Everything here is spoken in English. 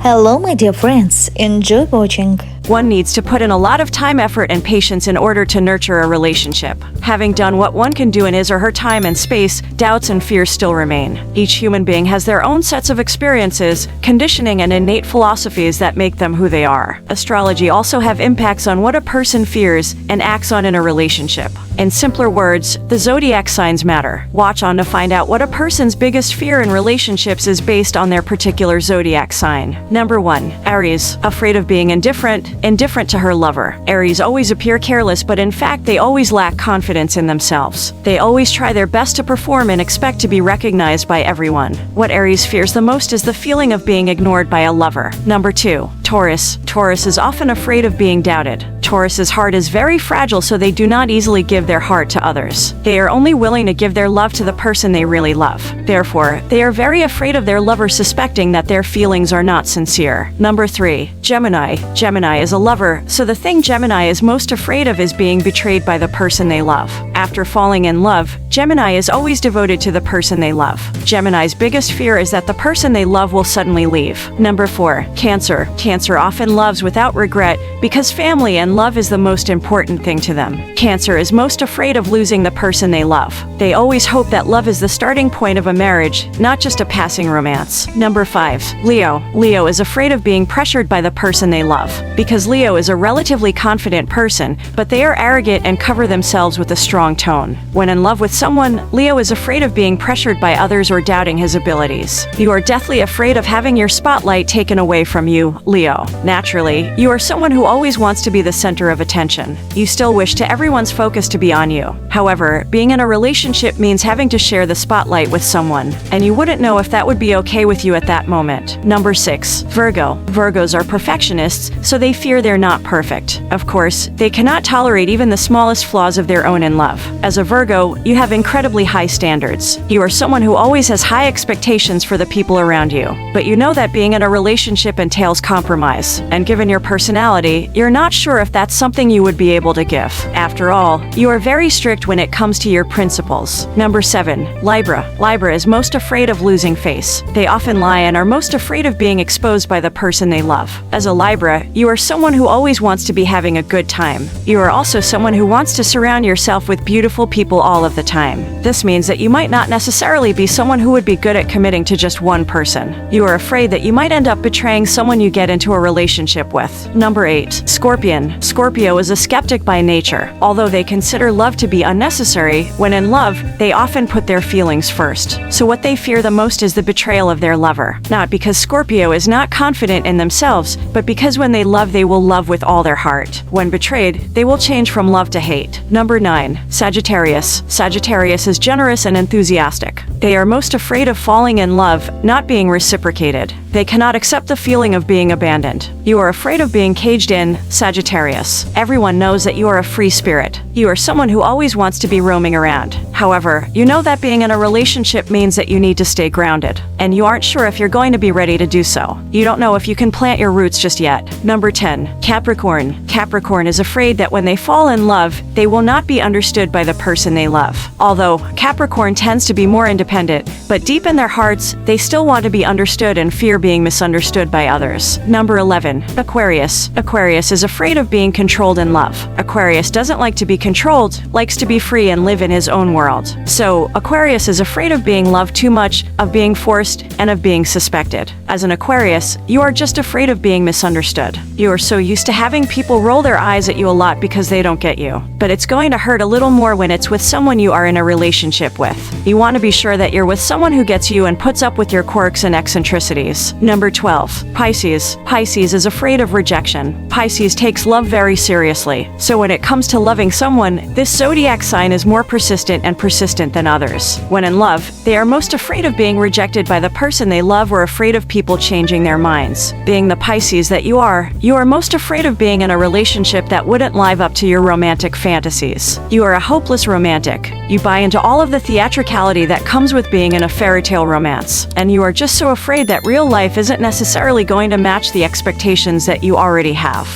Hello, my dear friends. Enjoy watching. One needs to put in a lot of time, effort, and patience in order to nurture a relationship. Having done what one can do in his or her time and space, doubts and fears still remain. Each human being has their own sets of experiences, conditioning, and innate philosophies that make them who they are. Astrology also have impacts on what a person fears and acts on in a relationship. In simpler words, the zodiac signs matter. Watch on to find out what a person's biggest fear in relationships is based on their particular zodiac sign. Number 1. Aries. Afraid of being indifferent to her lover. Aries always appear careless, but in fact they always lack confidence in themselves. They always try their best to perform and expect to be recognized by everyone. What Aries fears the most is the feeling of being ignored by a lover. Number 2. Taurus. Taurus is often afraid of being doubted. Taurus's heart is very fragile, so they do not easily give their heart to others. They are only willing to give their love to the person they really love. Therefore, they are very afraid of their lover suspecting that their feelings are not sincere. Number 3. Gemini. Gemini is a lover, so the thing Gemini is most afraid of is being betrayed by the person they love. After falling in love, Gemini is always devoted to the person they love. Gemini's biggest fear is that the person they love will suddenly leave. Number 4. Cancer. Cancer often loves without regret because family and love is the most important thing to them. Cancer is most afraid of losing the person they love. They always hope that love is the starting point of a marriage, not just a passing romance. Number 5. Leo. Leo is afraid of being pressured by the person they love. Because Leo is a relatively confident person, but they are arrogant and cover themselves with a strong tone. When in love with someone, Leo is afraid of being pressured by others or doubting his abilities. You are deathly afraid of having your spotlight taken away from you, Leo. Naturally, you are someone who always wants to be the center of attention. You still wish to everyone's focus to be on you. However, being in a relationship means having to share the spotlight with someone, and you wouldn't know if that would be okay with you at that moment. Number 6. Virgo. Virgos are perfectionists, so they fear they're not perfect. Of course, they cannot tolerate even the smallest flaws of their own in love. As a Virgo, you have incredibly high standards. You are someone who always has high expectations for the people around you. But you know that being in a relationship entails compromise, and given your personality, you're not sure if that's something you would be able to give. After all, you are very strict when it comes to your principles. Number 7. Libra. Libra is most afraid of losing face. They often lie and are most afraid of being exposed by the person they love. As a Libra, you are someone who always wants to be having a good time. You are also someone who wants to surround yourself with beautiful people all of the time. This means that you might not necessarily be someone who would be good at committing to just one person. You are afraid that you might end up betraying someone you get into a relationship with. Number 8. Scorpion. Scorpio is a skeptic by nature. Although they consider love to be unnecessary, when in love, they often put their feelings first. So what they fear the most is the betrayal of their lover. Not because Scorpio is not confident in themselves, but because when they love, they will love with all their heart. When betrayed, they will change from love to hate. Number 9. Sagittarius. Sagittarius is generous and enthusiastic. They are most afraid of falling in love, not being reciprocated. They cannot accept the feeling of being abandoned. You are afraid of being caged in, Sagittarius. Everyone knows that you are a free spirit. You are someone who always wants to be roaming around. However, you know that being in a relationship means that you need to stay grounded, and you aren't sure if you're going to be ready to do so. You don't know if you can plant your roots just yet. Number 10. Capricorn. Capricorn is afraid that when they fall in love, they will not be understood by the person they love. Although Capricorn tends to be more independent, but deep in their hearts, they still want to be understood and fear being misunderstood by others. Number 11. Aquarius. Aquarius is afraid of being controlled in love. Aquarius doesn't like to be controlled, likes to be free and live in his own world. So, Aquarius is afraid of being loved too much, of being forced, and of being suspected. As an Aquarius, you are just afraid of being misunderstood. You are so used to having people roll their eyes at you a lot because they don't get you. But it's going to hurt a little more when it's with someone you are in a relationship with. You want to be sure that you're with someone who gets you and puts up with your quirks and eccentricities. Number 12. Pisces. Pisces is afraid of rejection. Pisces takes love very seriously. So when it comes to loving someone, this zodiac sign is more persistent than others. When in love, they are most afraid of being rejected by the person they love or afraid of people changing their minds. Being the Pisces that you are most afraid of being in a relationship that wouldn't live up to your romantic fantasies. You are a hopeless romantic. You buy into all of the theatricality that comes with being in a fairy tale romance, and you are just so afraid that real life isn't necessarily going to match the expectations that you already have.